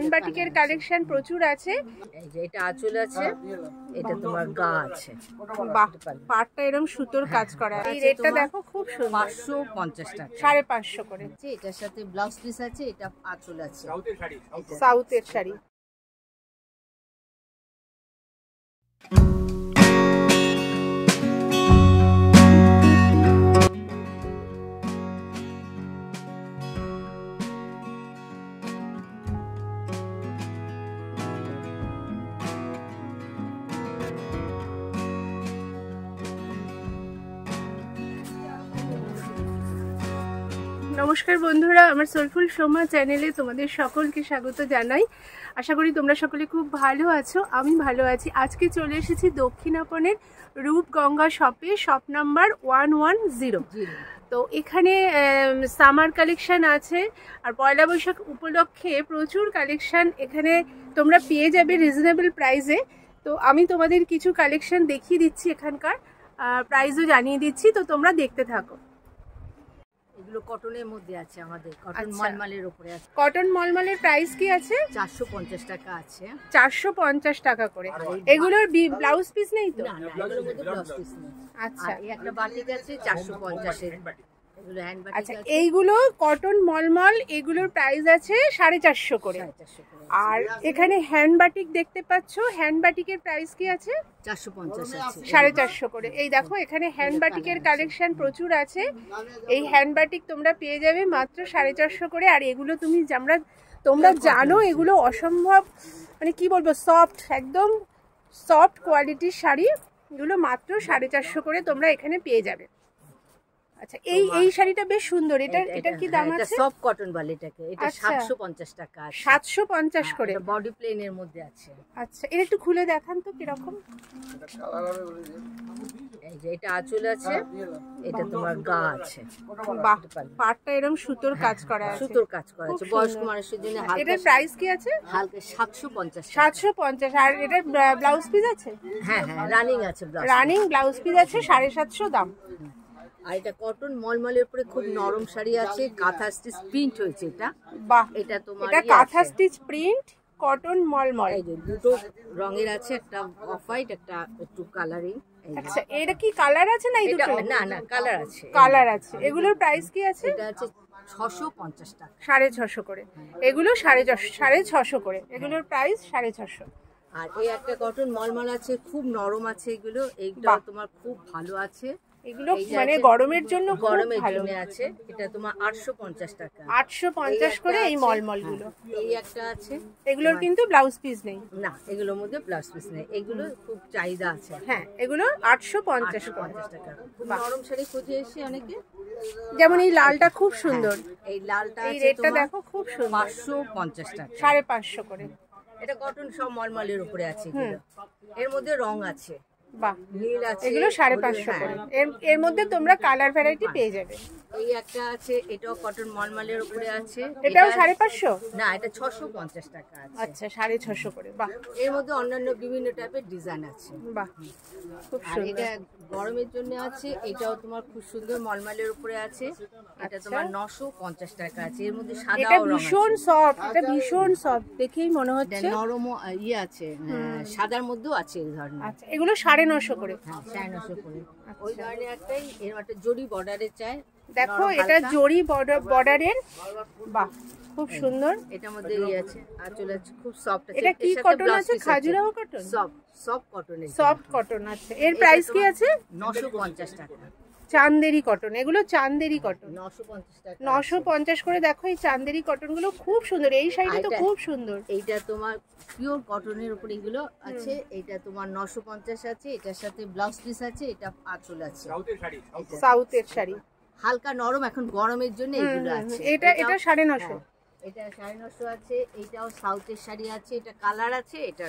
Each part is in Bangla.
হ্যান্ড বাটিকের কালেকশন প্রচুর আছে। এই যে এটা আঁচল আছে, এটা তোমার গা আছে। বাহ, পাটটা এরকম সুতোর কাজ করা। এই রেটটা দেখো খুব সুন্দর, 550 টাকা, 550 করে। এটার সাথে ব্লাউজ পিস আছে, এটা আঁচল আছে। সাউথের শাড়ি। নমস্কার বন্ধুরা, আমার সোলফুল সোমা চ্যানেলে তোমাদের সকলকে স্বাগত জানাই। আশা করি তোমরা সকলে খুব ভালো আছো, আমি ভালো আছি। আজকে চলে এসেছি দক্ষিণাপনের রূপগঙ্গা শপে, শপ নাম্বার 110। তো এখানে সামার কালেকশন আছে আর পয়লা বৈশাখ উপলক্ষে প্রচুর কালেকশন এখানে তোমরা পেয়ে যাবে রিজনেবল প্রাইসে। তো আমি তোমাদের কিছু কালেকশন দেখিয়ে দিচ্ছি, এখানকার প্রাইসও জানিয়ে দিচ্ছি, তো তোমরা দেখতে থাকো। এগুলো কটনের মধ্যে আছে, আমাদের কটন মলমলের উপরে আছে। কটন মলমলের প্রাইস কি আছে? 450 টাকা আছে। 450 টাকা করে। এগুলোর ব্লাউজ পিস নেই তো? না না, এগুলোর মধ্যে ব্লাউজ পিস নেই। আচ্ছা, এই একটা বাটিক আছে 450 এর, এগুলো হ্যান্ড বাটিক। আচ্ছা, এইগুলো কটন মলমল, এগুলোর প্রাইস আছে 450 করে। আর এখানে হ্যান্ড বাটিক দেখতে পাচ্ছ, হ্যান্ড বাটিকের প্রাইস কি আছে? 450 আছে, 450 করে। এই দেখো এখানে হ্যান্ড বাটিকের কালেকশন প্রচুর আছে। এই হ্যান্ড বাটিক তোমরা পেয়ে যাবে মাত্র 450 করে। আর এগুলো তোমরা জানো এগুলো অসম্ভব, মানে কি বলবো, সফট, একদম সফট কোয়ালিটির শাড়ি। এগুলো মাত্র 450 করে তোমরা এখানে পেয়ে যাবে। আচ্ছা, এই শাড়িটা বেশ সুন্দর। এটার কি দাম আছে? সফট কটন বলে এটাকে, এটা 750 টাকা আছে। 750 করে, বডি প্লেনের মধ্যে আছে। আচ্ছা, এটা একটু খুলে দেখান তো কিরকম। এই যে এটা আঁচল আছে, এটা তোমার গা আছে। বাহ, পাটটা এরকম সুতোর কাজ করা আছে, সুতোর কাজ করা আছে, বয়স্ক মানুষের জন্য। এটার প্রাইস কি আছে? হালকা 750। 750। আর এটার ব্লাউজ পিস আছে? হ্যাঁ হ্যাঁ, রানিং আছে, রানিং ব্লাউজ পিস আছে, 750 দাম। আর এটা কটন মলমলের উপরে খুব নরম শাড়ি আছে, কাঁথা স্টিচ প্রিন্ট হয়েছে এটা। বাহ, এটা তোমার এটা কাঁথা স্টিচ প্রিন্ট কটন মলমল। এই যে দুটো রঙের আছে, একটা অফ হোয়াইট, একটা একটু কালারিং। আচ্ছা, এটা কি কালার আছে না? এই দুটো? না না, কালার আছে, কালার আছে। এগুলোর প্রাইস কি আছে? এটা আছে 650 টাকা, 650 করে। এগুলো 650 করে, এগুলোর প্রাইস 650। আর এই একটা কটন মলমল আছে, খুব নরম আছে এগুলো। এইটা তোমার খুব ভালো আছে, এগুলো মানে গরমের জন্য, গরমের জন্য আছে। এটা তোমার 850 টাকা, 850 করে এই মলমল গুলো। এই একটা আছে, এগুলোর কিন্তু ব্লাউজ পিস নেই। না, এগুলোর মধ্যে ব্লাউজ পিস নেই। এগুলো খুব চাহিদা আছে। হ্যাঁ, এগুলো 850 টাকা। নরম শাড়ি খুঁজে এসে অনেকে, যেমন এই লালটা খুব সুন্দর। এই লালটা, এই রেটটা দেখো খুব সুন্দর, 550 টাকা, 550 করে। এটা কটন সব মলমলের উপরে আছে এগুলো। এর মধ্যে রং আছে, বাহ, নীল আছে, এগুলো 550 করে। এর মধ্যে তোমরা কালার ভ্যারাইটি পেয়ে যাবে। এই একটা আছে, এটাও কটন মলমলের উপরে আছে। এটাও 550? না, এটা 650 টাকা আছে। আচ্ছা, 650 করে। বাহ, এর মধ্যে অন্যান্য বিভিন্ন টাইপের ডিজাইন আছে। বাহ, খুব আর সুন্দর। এটা গরমের জন্য আছে, এটাও তোমার খুব সুন্দর মলমলের উপরে আছে। এটা তোমার 950 টাকা আছে। এর মধ্যে সাদা, এটা ভীষণ সফট, এটা ভীষণ সফট, দেখেই মনে হচ্ছে। নরম ইয়ে আছে, সাদার মধ্যেও আছে এই ধরনের। আচ্ছা, এগুলো 950 করে। হ্যাঁ, 950 করে। ওই ধরনের একটাই, এর একটা জরি বর্ডারের চাই। দেখো, এটা জরি বর্ডারের। বাহ, খুব সুন্দর। এটার মধ্যে ইয়ে আছে, আঁচল আছে, খুব সফট আছে। এটা কি কটন আছে? খাজুরাহো কটন? সফট কটনের, সফট কটন আছে। এর প্রাইস কি আছে? 950 টাকা। চান্দেরি কটন, এগুলো চান্দেরি কটন, 950 টাকা, 950 করে। দেখো এই চান্দেরি কটন গুলো খুব সুন্দর। এই শাড়িটা তো খুব সুন্দর। এইটা তোমার পিওর কটনের উপর এগুলো আছে। এইটা তোমার 950 আছে, এটার সাথে ব্লাউজ পিস আছে, এটা আঁচল আছে। সাউথের শাড়ি, হালকা নরম, এখন গরমের জন্য এগুলো আছে। এটা 950। এটা 950 আছে। এটাও সাউথের শাড়ি আছে, এটা কালার আছে, এটা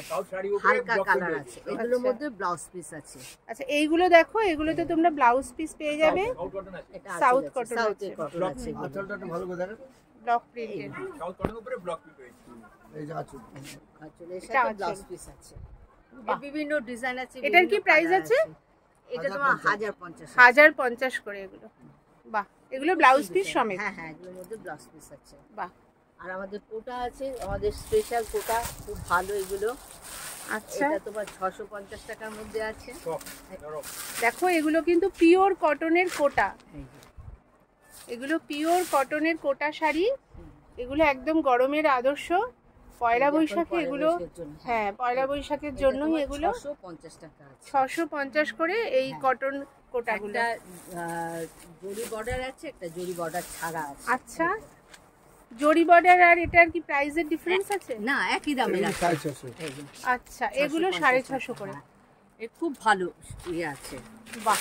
হালকা কালার আছে। এগুলোর মধ্যে ব্লাউজ পিস আছে। আচ্ছা, এইগুলো দেখো, এগুলোতে তোমরা ব্লাউজ পিস পেয়ে যাবে। সাউথ কটন, সাউথের কটন আছে। আঁচলটা একটু ভালো করে দেখেন, ব্লক প্রিন্টেড। সাউথ কটনের উপরে ব্লক প্রিন্ট হয়েছে। এই যে আঁচল, আঁচলের সাথে ব্লাউজ পিস আছে। বিভিন্ন ডিজাইন আছে। এটার কি প্রাইস আছে? এটা তোমার 1050, 1050 করে এগুলো। বাহ, এগুলো ব্লাউজ পিস সমেত। হ্যাঁ হ্যাঁ, এগুলোর মধ্যে ব্লাউজ পিস আছে। বাহ, আর আমাদের কোটা আছে, আমাদের স্পেশাল কোটা, খুব ভালো এগুলো। আচ্ছা, এটা তোমার 650 টাকার মধ্যে আছে। দেখো এগুলো কিন্তু পিওর কটনের কোটা, এই যে, এগুলো পিওর কটনের কোটা শাড়ি। এগুলো একদম গরমের আদর্শ। পয়লা এখন বৈশাখে পয়লা এগুলো, বৈশাখের জন্য। হ্যাঁ পয়লা বৈশাখের এটা জন্যই তোমার এগুলো 650 টাকা আছে। 650 করে এই হ্যাঁ। কটন কোটাগুলো। একটা জরি বর্ডার আছে, একটা জরি বর্ডার ছাড়া আছে। আচ্ছা, জরি বর্ডার আর এটার কি প্রাইসের ডিফারেন্স আছে? না, একই দামের আছে। 650 এই যে, আচ্ছা, এগুলো 650 650 করে। হ্যাঁ। এ খুব ভালো ইয়ে আছে। বাহ,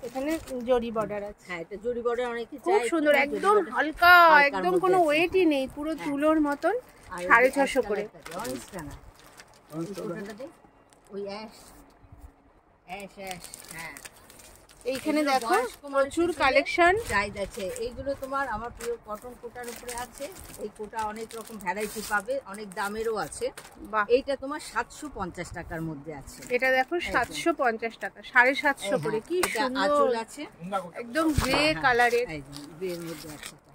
এখানে জরি বর্ডার আছে। হ্যাঁ, এটা জরি বর্ডার অনেকে খুব চায়। সুন্দর, জরি একদম border। হালকা, হালকার একদম মধ্যে কোনো আছে। ওয়েটই নেই, পুরো হ্যাঁ। তুলোর মতন। আর ওই 650 করে। অরেঞ্জটা না, ওটাটা দে, ওই অ্যাশ অ্যাশ অ্যাশ। হ্যাঁ, এইখানে এগুলো দেখো বয়স্ক মানুষের প্রচুর জন্য কালেকশন। চাহিদা আছে। এইগুলো তোমার আমার প্রিয় কটন কোটার উপরে আছে। এই কোটা অনেক রকম ভ্যারাইটি পাবে, অনেক দামেরও আছে। বাহ, এইটা তোমার 750 টাকার মধ্যে আছে। এটা দেখো 750 টাকা, 750 করে। কি এটা সুন্দর, আঁচল আছে। একদম গ্রে হ্যাঁ, কালারের। এই যে, গ্রের মধ্যে আছে এটা।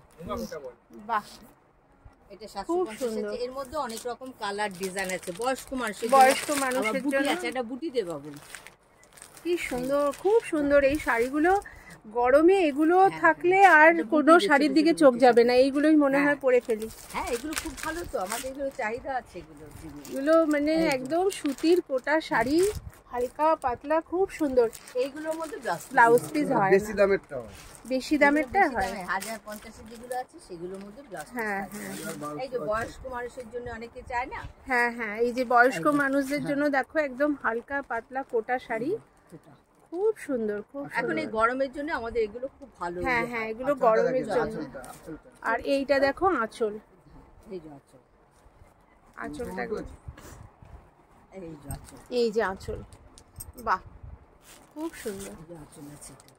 বাহ, এটা খুব 750 সুন্দর। আছে। এর মধ্যে অনেক রকম কালার ডিজাইন আছে। বয়স্ক মানুষের বয়স্ক জন্য মানুষের আবার বুটি জন্য। আছে, একটা বুটি দে বাবু। কি সুন্দর, খুব সুন্দর এই শাড়িগুলো। গরমে এগুলো হ্যাঁ, থাকলে হ্যাঁ। আর এটা কোনো বুটি শাড়ির ছোট দিকে ছোট চোখ বুটি যাবে আছে। না, এইগুলোই মনে হয় হ্যাঁ। পরে ফেলি। হ্যাঁ, এগুলো খুব ভালো তো, আমাদের এগুলো চাহিদা আছে এগুলো। এগুলো মানে এই যে। একদম সুতির কোটা শাড়ি, হালকা পাতলা, খুব সুন্দর। এইগুলোর মধ্যে ব্লাউজ পিস হয় বেশি না, দামেরটা হয়। বেশি দামেরটা হয়। 1050 যেগুলো আছে সেগুলোর মধ্যে ব্লাউজ পিস হ্যাঁ, আছে। হ্যাঁ। এই যে বয়স্ক মানুষের জন্য অনেকে চায় না, হ্যাঁ হ্যাঁ, এই যে বয়স্ক এই যে, মানুষদের হ্যাঁ। জন্য দেখো একদম হালকা পাতলা কোটা শাড়ি, সেটা। খুব সুন্দর, খুব এখন এই সুন্দর। গরমের জন্য আমাদের এগুলো খুব ভালো। হ্যাঁ ইয়ে হ্যাঁ, হয়। এগুলো আঁচলটা গরমের দেখেন, জন্য। আঁচলটা। আর এইটা দেখো আঁচল, এই যে আঁচল, আঁচলটা এই যে আঁচল, এই যে আঁচল। বাহ, খুব সুন্দর, এই যে আঁচল আছে এটা।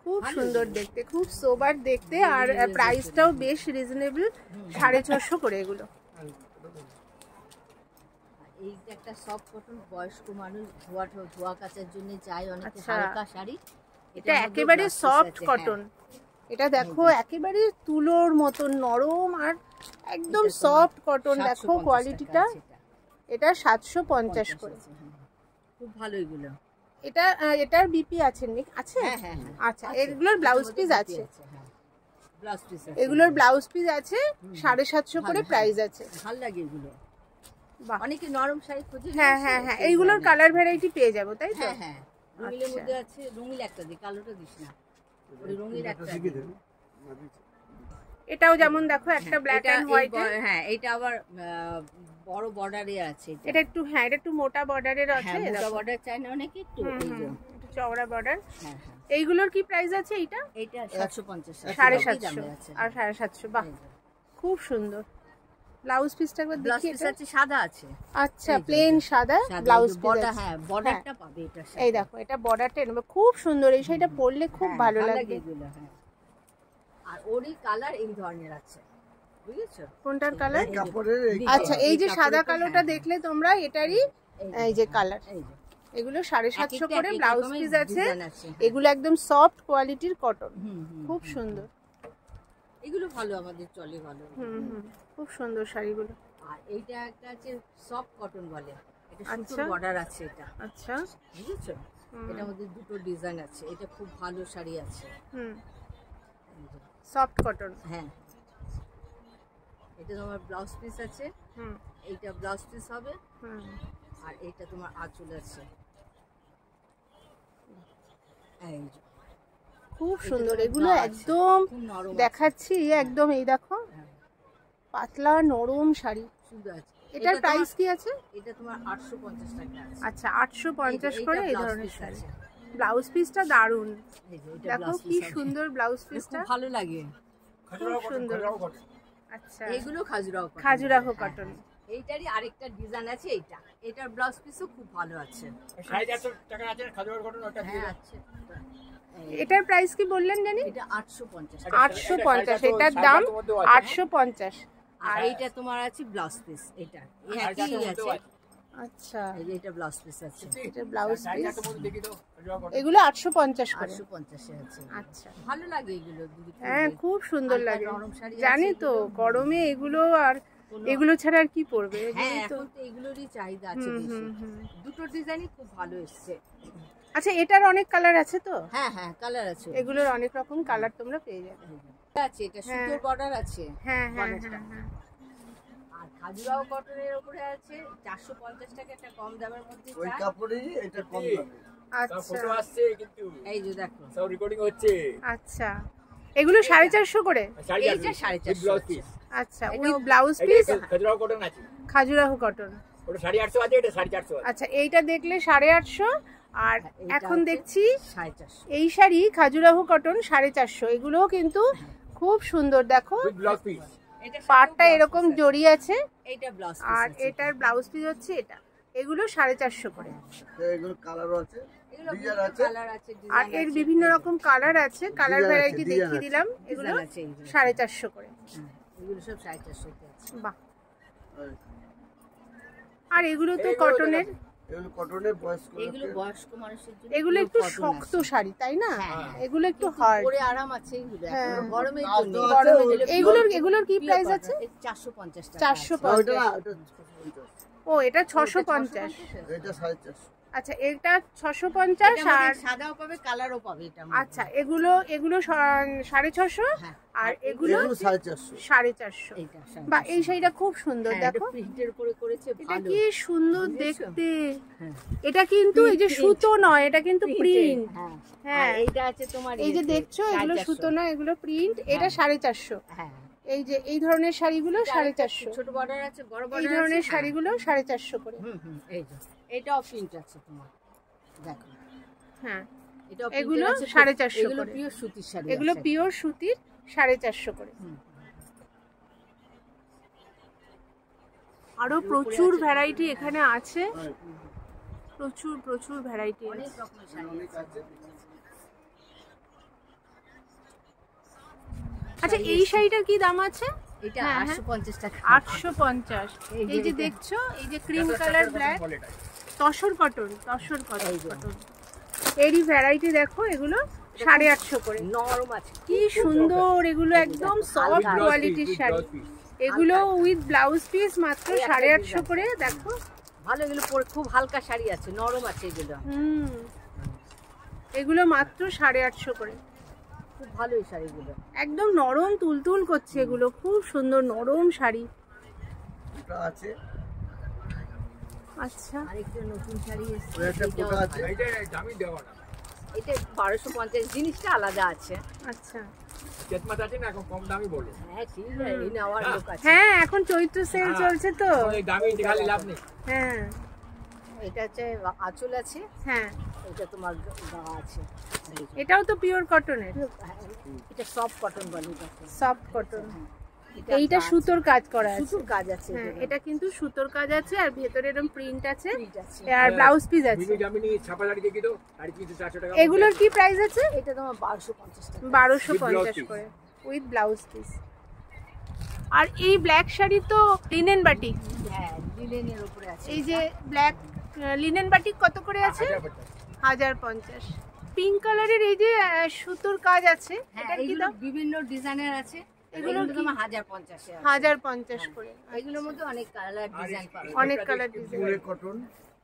খুব ভালো সুন্দর এগুলো। দেখতে, খুব সোবার দেখতে। আর প্রাইসটাও বেশ রিজনেবল, 650 করে এগুলো। এইটা একটা সফট কটন, বয়স্ক মানুষ ধোয়া কাচার জন্য চাই অনেকে আচ্ছা। হালকা শাড়ি। এটা এটার মধ্যেও একেবারে blouse piece সফট আছে, কটন। এটা দেখো একেবারে তুলোর মতন নরম আর একদম এটা তোমার সফট কটন। 750 দেখো টাকা কোয়ালিটিটা। আছে এটা। এটা 750 করে। আছে, হ্যাঁ। খুব ভালো এগুলো। এটা এটার বিপি আছে নি আছে? হ্যাঁ হ্যাঁ হ্যাঁ, আচ্ছা, আছে। এগুলোর ব্লাউজ এটার পিস মধ্যে আছে। হ্যাঁ। ব্লাউজ পিস আছে। এগুলোর ব্লাউজ পিস আছে, 750 করে ভালো, প্রাইস আছে। ভালো লাগে এগুলো। বাহ, অনেকে নরম শাড়ি খোঁজে না, হ্যাঁ হ্যাঁ হ্যাঁ, সেই এইগুলোর ধরনের। কালার ভ্যারাইটি পেয়ে যাবো, তাই তো? হ্যাঁ হ্যাঁ, রঙিলের আচ্ছা। মধ্যে আছে। রঙিল একটা দি, কালোটা দিস না। ওই রঙিল একটা দি। শিখিয়ে দেবে। এটাও যেমন দেখো একটা ব্ল্যাক এটা এন্ড এই হোয়াইট। হ্যাঁ, এটা আবার বড় বর্ডারে আছে এটা। এটা একটু, হ্যাঁ এটা একটু মোটা বর্ডারের আছে। হ্যাঁ, মোটা দেখো। বর্ডার চাই না অনেকে একটু, এই যে। একটু চওড়া বর্ডার। হ্যাঁ হ্যাঁ, এইগুলোর কি প্রাইস আছে? এইটা এইটা 750 টাকা। 750 আর 750। বাহ, খুব সুন্দর। ব্লাউজ পিসটা একবার ব্লাউজ দেখি পিস এটা। আছে, সাদা আছে। আচ্ছা, এই যে প্লেন এটা। সাদা সাদা, ব্লাউজ এই যে পিস বর্ডার, আছে। হ্যাঁ বর্ডারটা পাবে এটা। এই দেখো, এটা বর্ডারটা নেবে, খুব সুন্দর। এই শাড়িটা পরলে খুব ভালো লাগবে। এগুলো, হ্যাঁ। আর ওরই কালার এই ধরনের আছে, বুঝেছো? কোনটার কালার? এই কাপড়ের এই আচ্ছা, এই যে কাপড়ের সাদা উপর, কালোটা হ্যাঁ, দেখলে তোমরা, এটারই এই যে কালার। এই যে। এগুলো 750 এক করে একটা ব্লাউজ রকমের পিস আছে। ডিজাইন আছে, হ্যাঁ। এগুলো একদম সফট কোয়ালিটির কটন, খুব সুন্দর। এগুলো ভালো, আমাদের চলে ভালো। খুব সুন্দর শাড়িগুলো। আর এইটা একটা আছে সফট কটন বলে, এটা আচ্ছা। সুতোর বর্ডার আছে এটা, আচ্ছা, বুঝেছো? এটার মধ্যে দুটো ডিজাইন আছে। এটা খুব ভালো শাড়ি আছে। এই যে, সফট কটন। হ্যাঁ, এটা তোমার ব্লাউজ পিস আছে। এইটা ব্লাউজ পিস হবে। আর এইটা তোমার আঁচল আছে। এই যে, খুব সুন্দর এগুলো, ব্লাউজ আছে, একদম খুব নরম দেখাচ্ছি একদম। এই দেখো, হ্যাঁ, পাতলা নরম শাড়ি। সুন্দর আছে। এটার এটা প্রাইস তোমার- কি আছে? এটা তোমার 850 টাকা আছে। আচ্ছা, 850 করে এই ব্লাউজ ধরনের পিস শাড়ি। আছে। ব্লাউজ পিসটা দারুণ। এই যে, এটা দেখো ব্লাউজ কি পিস আছে। সুন্দর ব্লাউজ এটা পিসটা, খুব ভালো লাগে। খুব সুন্দর। আচ্ছা, এইগুলো খাজুরাহো কটন। খাজুরাহো হ্যাঁ, কটন। এইটারই আরেকটা ডিজাইন আছে। এইটা, এটার ব্লাউজ পিসও খুব ভালো আছে। 450 আছে খাজুরাহো কটন ওটা। হ্যাঁ, আছে। এটার প্রাইস কি বললেন জানি? এটা 850 850। এটার দাম 850। আর এইটা তোমার আছে ব্লাউজ পিস। এটা একই আছে। আচ্ছা, এই যে এটা ব্লাউজ পিস আছে, এটা ব্লাউজ পিস। 8,000 দেখি তো এগুলো 850 করে। 850 এ আছে। আচ্ছা, ভালো লাগে এগুলো দিদি, হ্যাঁ খুব সুন্দর হালকা লাগে। নরম শাড়ি আছে জানি তো এগুলো। গরমে এগুলো আর এগুলো ছাড়া আর কি পরবে? হ্যাঁ এগুলোই তো। এখন তো এগুলোরই চাহিদা আছে বেশি। দুটো ডিজাইনই খুব ভালো এসছে। আচ্ছা, এটার অনেক কালার আছে তো? হ্যাঁ হ্যাঁ কালার আছে, এগুলোর অনেক রকম কালার তোমরা পেয়ে যাবে। আছে এটা সুতোর বর্ডার আছে। হ্যাঁ হ্যাঁ বনেটটা। হ্যাঁ। আর খাজুরাও কটনের উপরে আছে 450 টাকা, একটা কম দামের মধ্যে ওই চাই। কাপড়েই এটা কম দামে। আচ্ছা ফটো আসছে কিন্তু এই যে দেখো সব রেকর্ডিং হচ্ছে। আচ্ছা, এগুলো 450 করে। এইটা 450 ব্লাউজ পিস। আচ্ছা, এটা উইথ ব্লাউজ এটা পিস, খাজুরাহ কটন আছে। খাজুরাহো কটন। ওটা 850 আছে, এটা 450 আছে। আচ্ছা, এইটা দেখলে 850, আর এইটা এখন হচ্ছে দেখছি 450। এই শাড়ি খাজুরাহো কটন 450। এগুলোও কিন্তু খুব সুন্দর, দেখো উইথ ব্লাউজ পিস। এটা পাড়টা এরকম জড়ি আছে, এইটা ব্লাউজ আর পিস এটার ব্লাউজ পিস হচ্ছে এটা। এগুলো 450 করে। এগুলো কালারও আছে, এগুলো ডিজাইন আছে। কালার আছে, আর এর বিভিন্ন রকম কালার আছে, কালার ডিজাইন আছে, ভ্যারাইটি ডিজাইন দেখিয়ে আছে। দিলাম। এগুলো ডিজাইন আছে এইগুলো। 450 করে। এগুলো সব 450 তে আছে। বাহ, আর এগুলো তো কটনের। এগুলো কটনের বয়স্ক এগুলো বয়স্ক মানুষের জন্য। এগুলো একটু cotton শক্ত আছে। শাড়ি, তাই না? হ্যাঁ। এগুলো একটু হার্ড। পরে আরাম আছে এগুলো, হ্যাঁ। এখন গরমের আর জন্য। তো আছে, গরমের ওই- জন্য। এগুলোর কি প্রাইস আছে? 450 টাকা। 450। ওটা না, ওটা 650। ও, এটা 650। এটা 450। আচ্ছা, এটা 650 আর সাদাও পাবে, কালারও পাবে এটা। আচ্ছা, এগুলো 650 হ্যাঁ। আর এগুলো এগুলো 450। 450। এইটা বা এই শাড়িটা খুব সুন্দর, দেখো প্রিন্টের উপরে করেছে, এটা ভালো। কি সুন্দর বুঝেছো? দেখতে। হ্যাঁ। এটা কিন্তু এই যে সুতো নয়, এটা কিন্তু প্রিন্ট। হ্যাঁ হ্যাঁ। আর এইটা আছে তোমার এই যে ইয়েতে, দেখছো, এগুলো 450 সুতো না, এগুলো প্রিন্ট। এটা 450। হ্যাঁ। এই যে এই ধরনের শাড়িগুলো 450। ছোট বর্ডার আছে, বড় এই বর্ডার ধরনের আছে। শাড়িগুলো 450 করে। এই যে এটাও প্রিন্ট আছে তোমার, দেখো হ্যাঁ, এটাও এগুলো print আছে, 450 এগুলো করে। পিওর সুতির শাড়ি এগুলো আছে। পিওর সুতির 450 করে। আরো প্রচুর ভ্যারাইটি এখানে আছে, প্রচুর ভ্যারাইটি অনেক আছে। রকমের শাড়ি আছে। আচ্ছা, এই শাড়িটার কি দাম আছে? এটা হ্যাঁ, 850 টাকা। 850। এই যে এই যে এটা। দেখছো, এই যে cream colour black, tussar cotton. এই যে। এরই ভ্যারাইটি দেখো, এগুলো 850 করে। নরম আছে, কি সুন্দর, এগুলো একদম সফট হালকা। কোয়ালিটির শাড়ি। এগুলো উইথ ব্লাউজ পিস মাত্র এই একটা 850 design। করে, দেখো। ভালো, এগুলো পরে খুব হালকা শাড়ি আছে, নরম আছে এগুলো, এগুলো মাত্র 850 করে। খুব ভালো এই শাড়িগুলো। একদম নরম তুলতুল করছে, এগুলো খুব সুন্দর নরম শাড়ি। এটা আছে, আচ্ছা, আরেকটা নতুন শাড়ি এসেছে, ওই একটা এটাও কোটা আছে। ভালো। এইটা দামি দেওয়া না। এটা 1250, জিনিসটা আলাদা আছে। আচ্ছা। চেতমাত আছে না, এখন কম দামি বলে। হ্যাঁ ঠিক আছে, এই নেওয়ার লোক আছে। হ্যাঁ, এখন চৈত্র সেল হ্যাঁ। চলছে তো। এই দামি দেখালে লাভ নেই। হ্যাঁ এটা হচ্ছে আঁচল আছে, হ্যাঁ, এটা তোমার গা আছে। এটাও তো পিওর কটনের, এটা সফট কটন বলে এটাকে। Soft cotton. এটা এইটা গা সুতোর কাজ করা আছে, আছে। সুতোর কাজ আছে। হ্যাঁ, এটা কিন্তু সুতোর কাজ আছে, আর ভেতরে এরকম প্রিন্ট আছে, print আছে। আর ব্লাউজ পিস আছে। মিনি জামিনি ছাপা শাড়ি দেখি তো, 350-400 টাকা। এগুলোর কি প্রাইস আছে? এটা তোমার 1250 টাকা। 1250 piece। করে উইথ ব্লাউজ পিস। আর এই ব্ল্যাক শাড়ি তো লিনেন বাটিক। হ্যাঁ, লিনেনের উপরে আছে। এই যে ব্ল্যাক লিনেন বাটিক কত করে আছে? 1050। 1050। পিঙ্ক কালারের এই যে সুতোর কাজ আছে, হ্যাঁ, এটা কি এগুলো দাম? বিভিন্ন ডিজাইনের আছে, এগুলো এগুলো কি? তোমার 1050 এ আছে। 1050 করে। এগুলোর মধ্যে অনেক কালার ডিজাইন পাবে। অনেক কালার ডিজাইন। পুরে কটন,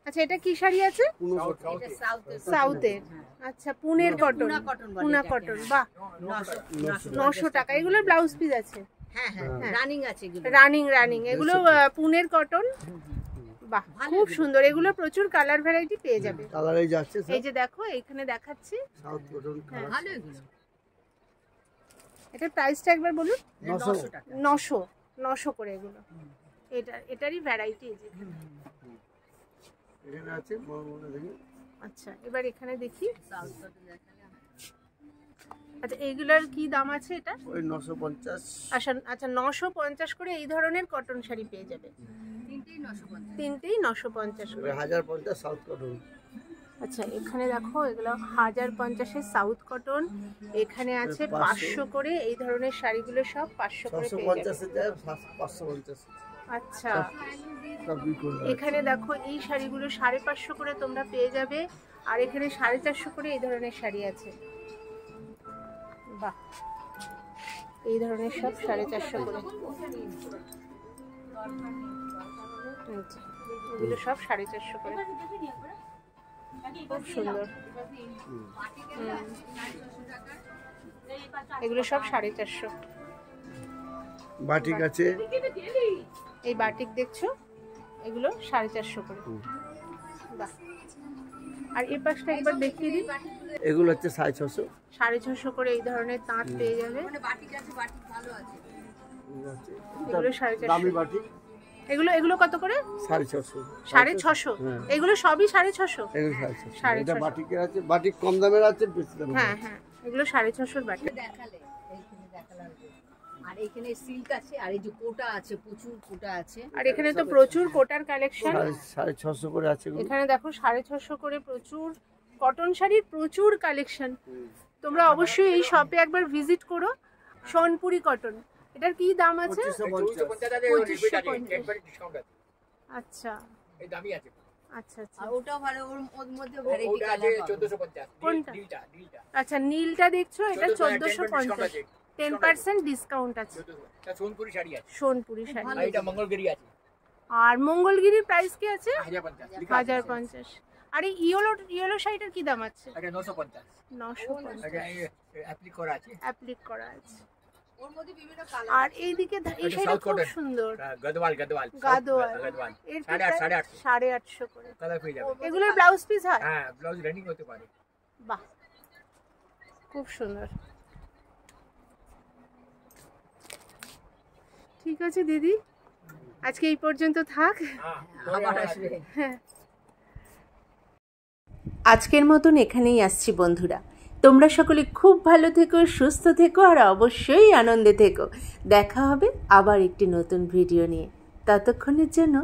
আচ্ছা, এটা কি শাড়ি আছে? পুনো এটা কটন। সাউথের। সাউথের। আচ্ছা, পুনের কটন। পুনা কটন বলে পুনা এটাকে, কটন, হ্যাঁ। বাহ। 900 900 টাকা। এগুলোর ব্লাউজ পিস আছে। হ্যাঁ হ্যাঁ, রানিং আছে এগুলো। রানিং এগুলো পুনের কটন। বাহ, খুব সুন্দর। এগুলো প্রচুর কালার ভ্যারাইটি পেয়ে যাবে। কালারেই যাচ্ছে এই যে দেখো, এইখানে দেখাচ্ছি। South cotton colour. ভালো এগুলো। এটার প্রাইসটা একবার বলুন। 900 টাকা। 900 করে এগুলো। এটারই ভ্যারাইটি। এখানে আছে মনে দেখি। আচ্ছা, এবার এখানে দেখি। সাউথ কটন দেখালে। আচ্ছা, এইগুলোর কি দাম আছে এটা? ওই 950। আচ্ছা 950 করে এই ধরনের কটন শাড়ি পেয়ে যাবে। তিনটেই 950। তিনটেই 950 করে। 1050 সাউথ কটন। আচ্ছা, এখানে দেখো, এগুলো 1050-এর সাউথ কটন। এখানে আছে 500 করে। এই ধরনের শাড়িগুলো সব 500 করে পেয়ে যাবে। 650 এ যায়, 550। আচ্ছা, সবই করে এখানে দেখো এই শাড়িগুলো 550 করে তোমরা পেয়ে যাবে, আর এখানে 450 করে এই ধরনের শাড়ি আছে। বাহ, এই ধরনের সব 450 করে, আচ্ছা, এগুলো সব 450 করে, খুব সুন্দর। এগুলো সব 450। বাটিক আছে, এই বাটিক দেখছো, এগুলো 450 করে। বাহ, আর এই পাশটা একবার দেখিয়ে দিই। এগুলো হচ্ছে 650, 650 করে এই ধরনের তাঁত পেয়ে যাবে। এগুলো 450। দামি বাটিক এগুলো এগুলো কত করে? 650। 650। হ্যাঁ। এগুলো সবই 650। এগুলো 650। 650 এটা বাটিকের আছে, বাটিক কম দামের আছে, বেশি দামের হ্যাঁ আছে। হ্যাঁ, এগুলো 650 বাটিক। দেখালে এইখানে দেখালাম যে। আর এখানে সিল্ক আছে, আর এই যে কোটা আছে, প্রচুর কোটা আছে। আর এখানে তো প্রচুর কোটার কালেকশন। 650 করে আছে এগুলো। এখানে দেখো 650 করে প্রচুর কটন শাড়ির প্রচুর কালেকশন। তোমরা অবশ্যই এই শপে একবার ভিজিট করো। সোনপুরি কটন, এটার কি দাম আছে? 2550। আচ্ছা আচ্ছা আচ্ছা, আর ওটাও ভালো, ওর মধ্যে ভ্যারাইটি কালার আছে। 1450। কোনটা? নীলটা আচ্ছা, নীলটা দেখছো, এটা 1450, 10% ডিসকাউন্ট আছে। এটা সোনপুরি শাড়ি আছে, সোনপুরি শাড়ি। আর এটা মঙ্গলগিরি আছে আর মঙ্গলগিরির প্রাইস কি আছে? 1050। 1050। আর এই ইয়েলো শাড়িটার কি দাম আছে? এটা 950। 950 এটা অ্যাপ্লিক করা আছে, অ্যাপ্লিক করা আছে। ওর মধ্যে বিভিন্ন কালার। আর এইদিকে এই এটা শাড়িটা সাউথ খুব কটন। সুন্দর, গদওয়াল গাদোয়াল। গদওয়াল এর 850। 850 করে। কালার পেয়ে যাবে। এগুলোর ব্লাউজ পিস হয়? হ্যাঁ, ব্লাউজ রানিং হতে পারে। বাহ, খুব সুন্দর। ঠিক আছে দিদি, আজকে এই পর্যন্ত থাক। হ্যাঁ, আবার আসবে। আজকের মতন এখানেই আসছি বন্ধুরা। তোমরা সকলে খুব ভালো থেকো, সুস্থ থেকো, আর অবশ্যই আনন্দে থেকো। দেখা হবে আবার একটি নতুন ভিডিও নিয়ে। ততক্ষণের জন্য